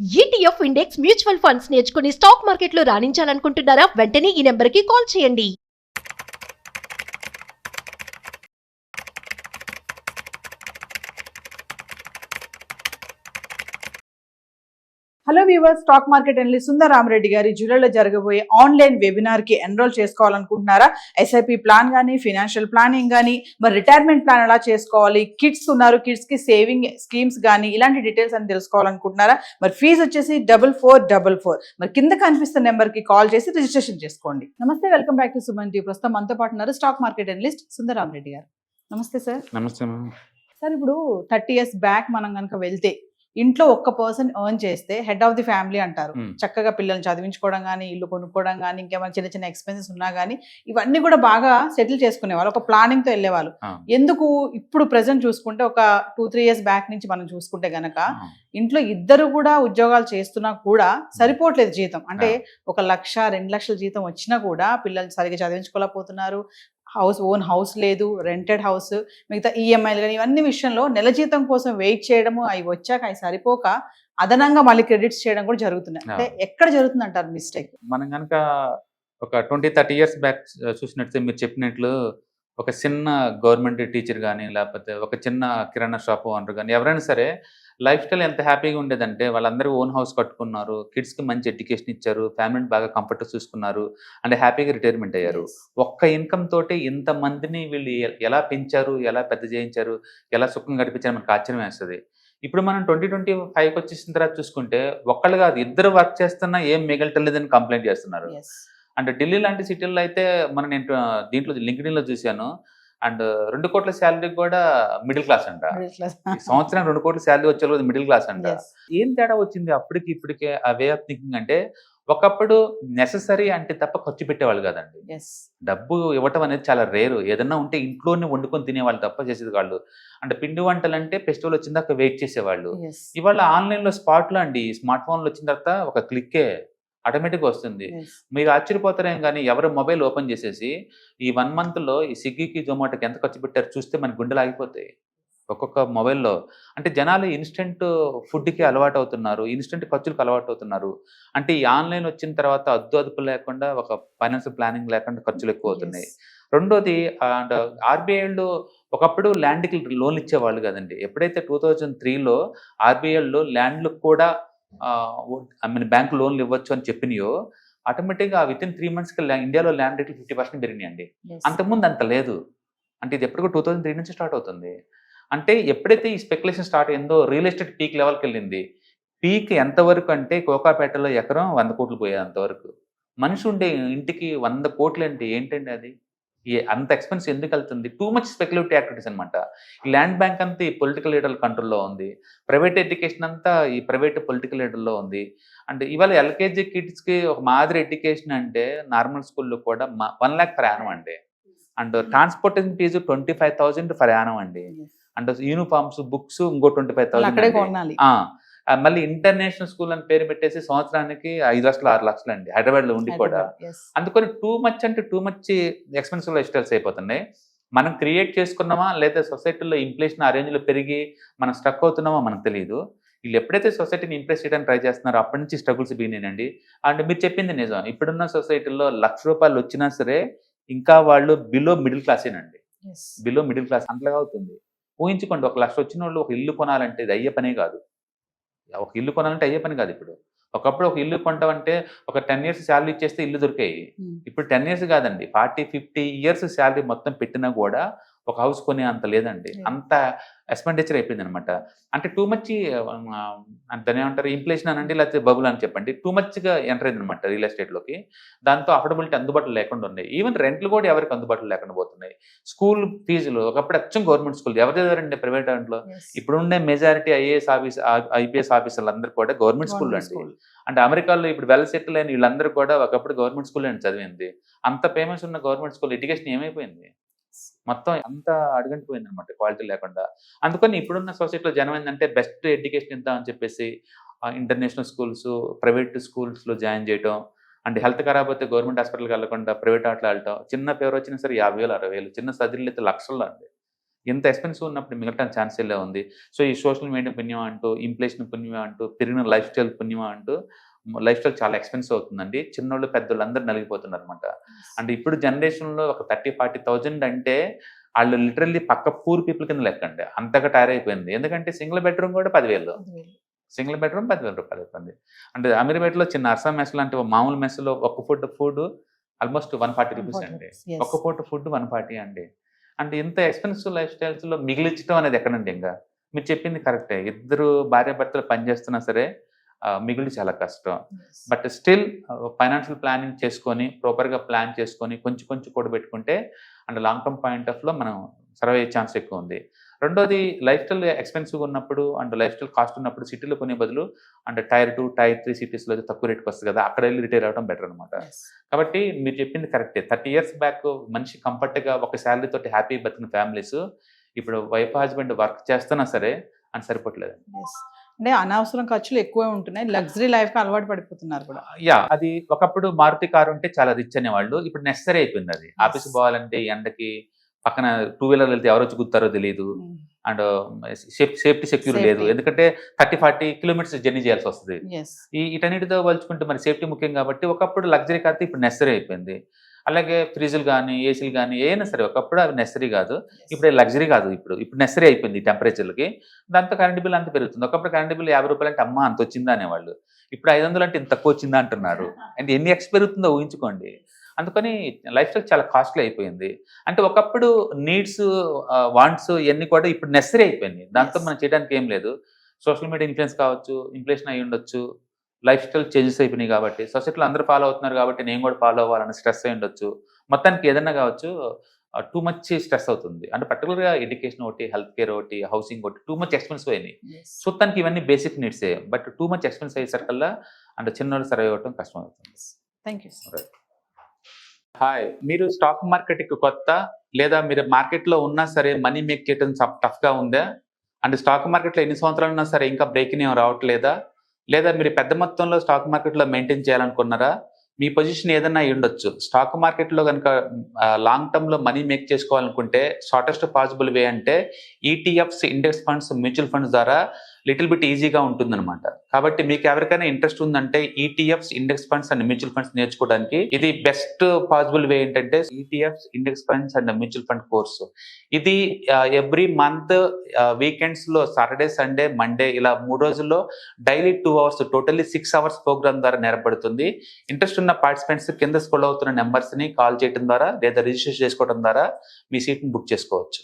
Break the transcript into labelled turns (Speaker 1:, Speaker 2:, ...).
Speaker 1: ETF index mutual funds నేర్చుకుని stock మార్కెట్లో రాణించాలనుకుంటున్నారా? వెంటనే ఈ నెంబర్కి కాల్ చేయండి.
Speaker 2: Hello viewers, stock market analyst Sundar Rama Reddy గారి జూలైలో జరగబోయే ఆన్లైన్ వెబినార్ కి ఎన్రోల్ చేసుకోవాలనుకుంటున్నారా? ఎస్ఐపి ప్లాన్ కానీ, ఫినాన్షియల్ ప్లానింగ్ కానీ, మరి రిటైర్మెంట్ ప్లాన్ ఎలా చేసుకోవాలి, కిడ్స్ ఉన్నారు, కిడ్స్ కి సేవింగ్ స్కీమ్స్ కానీ, ఇలాంటి డీటెయిల్స్ అని తెలుసుకోవాలనుకుంటున్నారా? మరి ఫీజు వచ్చేసి 4444. మరి కింద కనిపిస్తున్న నెంబర్ కి కాల్ చేసి రిజిస్ట్రేషన్ చేసుకోండి. నమస్తే, welcome back to Suman TV. ప్రస్తుతం మనతో పాటు ఉన్నారు stock market analyst Sundar Rama Reddy గారు. నమస్తే సార్.
Speaker 3: నమస్తే
Speaker 2: సార్, ఇప్పుడు 30 years బ్యాక్ మనం కనుక వెళ్తే ఇంట్లో ఒక్క పర్సన్ ఎర్న్ చేస్తే హెడ్ ఆఫ్ ది ఫ్యామిలీ అంటారు. చక్కగా పిల్లల్ని చదివించుకోవడం కానీ, ఇల్లు కొనుక్కోవడం కానీ, ఇంకేమైనా చిన్న చిన్న ఎక్స్పెన్సెస్ ఉన్నా కానీ ఇవన్నీ కూడా బాగా సెటిల్ చేసుకునేవాళ్ళు, ఒక ప్లానింగ్ తో వెళ్ళేవాళ్ళు. ఎందుకు ఇప్పుడు ప్రెసెంట్ చూసుకుంటే ఒక 2-3 years బ్యాక్ నుంచి మనం చూసుకుంటే గనక ఇంట్లో ఇద్దరు కూడా ఉద్యోగాలు చేస్తున్నా కూడా సరిపోవట్లేదు జీతం. అంటే 1 లక్ష 2 లక్షల జీతం వచ్చినా కూడా పిల్లలు సరిగ్గా చదివించుకోలేకపోతున్నారు. ఓన్ హౌస్ లేదు, రెంటెడ్ హౌస్, మిగతా ఈఎంఐలు కానీ ఇవన్నీ విషయంలో నెల జీతం కోసం వెయిట్ చేయడము, అవి వచ్చాక అవి సరిపోక అదనంగా మళ్ళీ క్రెడిట్స్ చేయడం కూడా జరుగుతున్నాయి. అంటే ఎక్కడ జరుగుతుంది అంటారు మిస్టేక్?
Speaker 3: మనం కనుక ఒక 20-30 years బ్యాక్ చూసినట్టు మీరు చెప్పినట్లు ఒక చిన్న గవర్నమెంట్ టీచర్ కానీ, లేకపోతే ఒక చిన్న కిరాణా షాప్ ఓనర్ కానీ, ఎవరైనా సరే లైఫ్ స్టైల్ ఎంత హ్యాపీగా ఉండేదంటే వాళ్ళందరూ ఓన్ హౌస్ కట్టుకున్నారు, కిడ్స్కి మంచి ఎడ్యుకేషన్ ఇచ్చారు, ఫ్యామిలీని బాగా కంఫర్ట్ చూసుకున్నారు, అంటే హ్యాపీగా రిటైర్మెంట్ అయ్యారు. ఒక్క ఇన్కమ్ తోటి ఇంతమందిని వీళ్ళు ఎలా పెంచారు, ఎలా పెద్ద చేయించారు, ఎలా సుఖం గడిపించారు మనకు ఆశ్చర్యం వేస్తుంది. ఇప్పుడు మనం 2025 వచ్చేసిన తర్వాత చూసుకుంటే ఒక్కళ్ళు కాదు, ఇద్దరు వర్క్ చేస్తున్నా ఏం మిగలటలేదని కంప్లైంట్ చేస్తున్నారు. అంటే ఢిల్లీ లాంటి సిటీల్లో అయితే నేను దీంట్లో లింక్డ్ఇన్లో చూశాను. అండ్ 2 కోట్ల శాలరీ కూడా మిడిల్ క్లాస్ అంట. సంవత్సరం 2 కోట్ల శాలరీ వచ్చే మిడిల్ క్లాస్ అంట. ఏం తేడా వచ్చింది అప్పటికి ఇప్పటికే ఆ వే ఆఫ్ థింకింగ్? అంటే ఒకప్పుడు నెససరీ అంటే తప్ప ఖర్చు పెట్టేవాళ్ళు కాదండి. డబ్బు ఇవ్వటం అనేది చాలా రేరు. ఏదన్నా ఉంటే ఇంట్లోనే వండుకొని తినేవాళ్ళు తప్ప చేసేది వాళ్ళు. అంటే పిండి వంటలు అంటే ఫెస్టివల్ వచ్చిందాక వెయిట్ చేసేవాళ్ళు. ఇవాళ ఆన్లైన్లో స్పాట్లో అండి, స్మార్ట్ ఫోన్లు వచ్చిన తర్వాత ఒక క్లిక్కే ఆటోమేటిక్గా వస్తుంది. మీరు ఆశ్చర్యపోతారేం కానీ ఎవరు మొబైల్ ఓపెన్ చేసేసి ఈ 1 monthలో ఈ స్విగ్గీకి, జొమాటోకి ఎంత ఖర్చు పెట్టారు చూస్తే మన గుండెలు ఆగిపోతాయి ఒక్కొక్క మొబైల్లో. అంటే జనాలు ఇన్స్టెంట్ ఫుడ్కి అలవాటు అవుతున్నారు, ఇన్స్టెంట్ ఖర్చులకు అలవాటు అవుతున్నారు. అంటే ఈ ఆన్లైన్ వచ్చిన తర్వాత అదుపు లేకుండా, ఒక ఫైనాన్షియల్ ప్లానింగ్ లేకుండా ఖర్చులు ఎక్కువ అవుతున్నాయి. రెండోది, అండ్ ఆర్బీఐలో ఒకప్పుడు ల్యాండ్కి లోన్లు ఇచ్చేవాళ్ళు కదండి. ఎప్పుడైతే 2003లో ఆర్బీఐలో ల్యాండ్లకు కూడా బ్యాంకు లోన్లు ఇవ్వచ్చు అని చెప్పినాయో, ఆటోమేటిక్గా వితిన్ 3 monthsకి ఇండియాలో ల్యాండ్ రేట్లు 50% పెరిగినాయండి. అంతకుముందు అంత లేదు. అంటే ఇది ఎప్పుడు 2003 నుంచి స్టార్ట్ అవుతుంది. అంటే ఎప్పుడైతే ఈ స్పెక్యులేషన్ స్టార్ట్ అయిందో రియల్ ఎస్టేట్ పీక్ లెవెల్కి వెళ్ళింది. పీక్ ఎంతవరకు అంటే కోకాపేటలో ఎకరం 100 కోట్లు పోయేది అంతవరకు. మనిషి ఉండే ఇంటికి 100 కోట్లు అంటే ఏంటండి అది? అంత ఎక్స్పెన్స్ ఎందుకు వెళ్తుంది? టూ మచ్ స్పెక్యులేటివ్ యాక్టివిటీస్ అనమాట. ఈ ల్యాండ్ బ్యాంక్ అంతా ఈ పొలిటికల్ లీడర్ల కంట్రోల్లో ఉంది. ప్రైవేట్ ఎడ్యుకేషన్ అంతా ఈ ప్రైవేట్ పొలిటికల్ లీడర్లో ఉంది. అంటే ఇవాళ ఎల్కేజీ కిడ్స్కి ఒక మాదిరి ఎడ్యుకేషన్ అంటే నార్మల్ స్కూల్లో కూడా 1 lakh per annum అండి. And transportation fee 25,000 per annum అండి. అంటే యూనిఫామ్స్, బుక్స్ ఇంకో 25,000. మళ్ళీ ఇంటర్నేషనల్ స్కూల్ అని పేరు పెట్టేసి సంవత్సరానికి 5 లక్షలు 6 లక్షలు అండి హైదరాబాద్లో ఉండి కూడా. అందుకని two much expensive life styles అయిపోతున్నాయి. మనం క్రియేట్ చేసుకున్నామా లేదా సొసైటీలో ఇన్ఫ్లేషన్ ఆ రేంజ్లో పెరిగి మనం స్ట్రక్ అవుతున్నామో మనకు తెలియదు. వీళ్ళు ఎప్పుడైతే సొసైటీని ఇంప్రెస్ చేయడానికి ట్రై చేస్తున్నారో అప్పటి నుంచి స్ట్రగుల్స్ బిగినాయండి. అంటే మీరు చెప్పింది నిజం. ఇప్పుడున్న సొసైటీలో ₹1,00,000 వచ్చినా సరే ఇంకా వాళ్ళు బిలో మిడిల్ క్లాసేనండి. బిలో మిడిల్ క్లాస్ అంతలాగా అవుతుంది. ఊహించుకోండి, 1 లక్ష వచ్చిన వాళ్ళు ఒక ఇల్లు కొనాలంటే ఇది అయ్యే పనే కాదు. ఒక ఇల్లు కొనాలంటే అయ్యే పని కాదు ఇప్పుడు. ఒకప్పుడు ఒక ఇల్లు కొంటామంటే ఒక 10 years శాలరీ ఇచ్చేస్తే ఇల్లు దొరికాయి. ఇప్పుడు 10 years కాదండి, 40-50 years శాలరీ మొత్తం పెట్టినా కూడా ఒక హౌస్ కొనే అంత లేదండి. అంత ఎక్స్పెండిచర్ అయిపోయింది అనమాట. అంటే టూ మచ్ దాన్ని ఏమంటారు, ఇన్ఫ్లేషన్ అనండి లేకపోతే బబుల్ అని చెప్పండి, టూ మచ్గా ఎంటర్ అయింది అనమాట రియల్ ఎస్టేట్లోకి. దాంతో అఫోర్డబిలిటీ అందుబాటులో లేకుండా ఉన్నాయి. ఈవెన్ రెంట్లు కూడా ఎవరికి అందుబాటులో లేకుండా పోతున్నాయి. స్కూల్ ఫీజులు ఒకప్పుడు అచ్చం గవర్నమెంట్ స్కూల్, ఎవరు చదివారండి ప్రైవేట్ దాంట్లో? ఇప్పుడుండే మెజారిటీ ఐపీఎస్ ఆఫీసర్లు అందరూ కూడా గవర్నమెంట్ స్కూల్ అండి. అంటే అమెరికాలో ఇప్పుడు వెల్ సెటిల్ అయిన వీళ్ళందరూ కూడా ఒకప్పుడు గవర్నమెంట్ స్కూల్ అని చదివింది. అంత ఫేమస్ ఉన్న గవర్నమెంట్ స్కూల్ ఎడ్యుకేషన్ ఏమైపోయింది? మొత్తం అంత అడుగంటిపోయింది అనమాట, క్వాలిటీ లేకుండా. అందుకని ఇప్పుడున్న సొసైటీలో జనం ఏంటంటే బెస్ట్ ఎడ్యుకేషన్ ఇద్దామని చెప్పేసి ఇంటర్నేషనల్ స్కూల్స్, ప్రైవేట్ స్కూల్స్లో జాయిన్ చేయడం. అంటే హెల్త్ ఖరాబ్ అయితే గవర్నమెంట్ హాస్పిటల్కి వెళ్ళకుండా ప్రైవేట్ వాటిలో వెళ్ళటం. చిన్న పేరు వచ్చినా సరే 50,000 60,000, చిన్న సర్జరీలు అయితే లక్షల్లో అండి. ఇంత ఎక్స్పెన్సివ్ ఉన్నప్పుడు మిగలటానికి ఛాన్స్ ఎలా ఉంది? సో ఈ సోషల్ మీడియా పుణ్యం అంటూ, ఇన్ఫ్లేషన్ పుణ్యం అంటూ, పెరిగిన లైఫ్ స్టైల్ పుణ్యం అంటూ లైఫ్ స్టైల్ చాలా ఎక్స్పెన్సివ్ అవుతుందండి. చిన్నోళ్ళు పెద్దోళ్ళు అందరూ నలిగిపోతున్నారనమాట. అంటే ఇప్పుడు జనరేషన్లో ఒక 30,000-40,000 అంటే వాళ్ళు లిటరల్లీ పక్క పూర్ పీపుల్ కింద లెక్కండి. అంతగా టైర్ అయిపోయింది. ఎందుకంటే సింగిల్ బెడ్రూమ్ కూడా 10,000. సింగిల్ బెడ్రూమ్ 10,000 రూపాయలు అయిపోయింది. అంటే అమీర్పేటలో చిన్న అర్సా మెస్ లాంటి మామూలు మెస్లో ఒక్క ఫుడ్ ఆల్మోస్ట్ 140 రూపీస్ అండి. ఒక్క పూట ఫుడ్ 140 అండి. అంటే ఇంత ఎక్స్పెన్సివ్ లైఫ్ స్టైల్స్లో మిగిలించడం అనేది ఎక్కడండి? ఇంకా మీరు చెప్పింది కరెక్టే. ఇద్దరు భార్యాభర్తలు పనిచేస్తున్నా సరే మిగిలి చాలా కష్టం. బట్ స్టిల్ ఫైనాన్షియల్ ప్లానింగ్ చేసుకొని ప్రాపర్గా ప్లాన్ చేసుకొని కొంచెం కొంచెం కూడబెట్టుకుంటే అండ్ లాంగ్ టర్మ్ పాయింట్ ఆఫ్లో మనం సర్వ్ అయ్యే ఛాన్స్ ఎక్కువ ఉంది. రెండోది లైఫ్ స్టైల్ ఎక్స్పెన్సివ్గా ఉన్నప్పుడు అండ్ లైఫ్ స్టైల్ కాస్ట్ ఉన్నప్పుడు సిటీలో కొనే బదులు అంటే Tier 2, Tier 3 సిటీస్లో అయితే తక్కువ రేట్కి వస్తుంది కదా, అక్కడ వెళ్ళి రిటైర్ అవ్వడం బెటర్ అనమాట. కాబట్టి మీరు చెప్పింది కరెక్టే. 30 years బ్యాక్ మంచి కంఫర్ట్గా ఒక శాలరీ తోటి హ్యాపీ బతికిన ఫ్యామిలీస్ ఇప్పుడు వైఫ్ హస్బెండ్ వర్క్ చేస్తున్నా సరే అని సరిపోవట్లేదు.
Speaker 2: అంటే అనవసరం ఖర్చులు ఎక్కువే ఉంటున్నాయి. లగ్జరీ లైఫ్కి అలవాటు పడిపోతున్నారు కూడా.
Speaker 3: అది ఒకప్పుడు మారుతి కారు ఉంటే చాలా రిచ్ అనేవాళ్ళు. ఇప్పుడు నెసరీ అయిపోయింది అది. ఆఫీస్ పోవాలంటే ఎండకి పక్కన 2 వీలర్ వెళ్తే ఎవరు వచ్చి గుద్దారో తెలియదు. అండ్ సేఫ్టీ సెక్యూర్ లేదు. ఎందుకంటే 30-40 కిలోమీటర్స్ జర్నీ చేయాల్సి వస్తుంది. వీటన్నిటితో పోల్చుకుంటే మరి సేఫ్టీ ముఖ్యం కాబట్టి ఒకప్పుడు లగ్జరీ కాదు, ఇప్పుడు నెసరీ అయిపోయింది. అలాగే ఫ్రిడ్జ్లు కానీ ఏసీలు కానీ ఏమైనా సరే ఒకప్పుడు అవి నెసరీ కాదు, ఇప్పుడు లగ్జరీ కాదు. ఇప్పుడు నెసరీ అయిపోయింది ఈ టెంపరేచర్లకి. దాంతో కరెంట్ బిల్ అంత పెరుగుతుంది. ఒకప్పుడు కరెంట్ బిల్ 50 రూపాయలు అంటే అమ్మ అంత వచ్చిందా అనేవాళ్ళు. ఇప్పుడు 500 అంటే ఇంత తక్కువ వచ్చిందా అంటున్నారు. అంటే ఎన్ని ఎక్స్ పెరుగుతుందో ఊహించుకోండి. అందుకని లైఫ్ స్టైల్ చాలా కాస్ట్లీ అయిపోయింది. అంటే ఒకప్పుడు నీడ్స్ వాంట్స్ ఇవన్నీ కూడా ఇప్పుడు నెసరీ అయిపోయింది. దాంతో మనం చేయడానికి ఏం లేదు. సోషల్ మీడియా ఇన్ఫ్లుయెన్స్ కావచ్చు, ఇన్ఫ్లేషన్ అయి ఉండొచ్చు, లైఫ్ స్టైల్ చేంజెస్ అయిపోయినాయి కాబట్టి సొసైటీలో అందరూ ఫాలో అవుతున్నారు కాబట్టి నేను కూడా ఫాలో అవ్వాలని స్ట్రెస్ అయి ఉండొచ్చు. మొత్తానికి ఏదైనా కావచ్చు టూ మచ్ స్ట్రెస్ అవుతుంది. అంటే పర్టికులర్గా ఎడ్యుకేషన్ ఒకటి, హెల్త్ కేర్ ఒకటి, హౌసింగ్ ఒకటి టూ మచ్ ఎక్స్పెన్సివ్ అయినాయి. చూడటానికి ఇవన్నీ బేసిక్ నీడ్సే, బట్ టూ మచ్ ఎక్స్పెన్సివ్ అయ్యేసరికల్లా అంటే చిన్నోళ్ళు సర్వైవ్ అవ్వడం కష్టం అవుతుంది.
Speaker 2: Thank you.
Speaker 3: హాయ్, మీరు స్టాక్ మార్కెట్కి కొత్త లేదా మీరు మార్కెట్లో ఉన్నా సరే మనీ మేక్ చేయడం టఫ్గా ఉందా? అంటే స్టాక్ మార్కెట్లో ఎన్ని సంవత్సరాలు ఉన్నా సరే ఇంకా బ్రేకింగ్ ఏం రావట్లేదా? లేదా మీరు పెద్ద మొత్తంలో స్టాక్ మార్కెట్లో మెయింటైన్ చేయాలనుకున్నారా? మీ పొజిషన్ ఏదైనా అయి ఉండొచ్చు. స్టాక్ మార్కెట్లో కనుక లాంగ్ టర్మ్లో మనీ మేక్ చేసుకోవాలనుకుంటే షార్టెస్ట్ పాసిబుల్ వే అంటే ETFs, index funds, mutual funds ద్వారా లిటిల్ బిట్ ఈజీగా ఉంటుందన్నమాట. కాబట్టి మీకు ఎవరికైనా ఇంట్రెస్ట్ ఉందంటే ETFs, index funds and mutual funds నేర్చుకోవడానికి ఇది బెస్ట్ పాసిబుల్ వే ఏంటంటే ETFs, index funds and mutual fund course. ఇది ఎవ్రీ మంత్ వీకెండ్స్ లో సాటర్డే, సండే, మండే ఇలా 3 రోజుల్లో daily 2 hours totally 6 hours program ద్వారా నేర్పడుతుంది. ఇంట్రెస్ట్ ఉన్న పార్టిసిపెంట్స్ కింద స్క్రోల్ అవుతున్న నెంబర్స్ ని కాల్ చేయడం ద్వారా లేదా రిజిస్టర్ చేసుకోవడం ద్వారా మీ సీట్ ని బుక్ చేసుకోవచ్చు.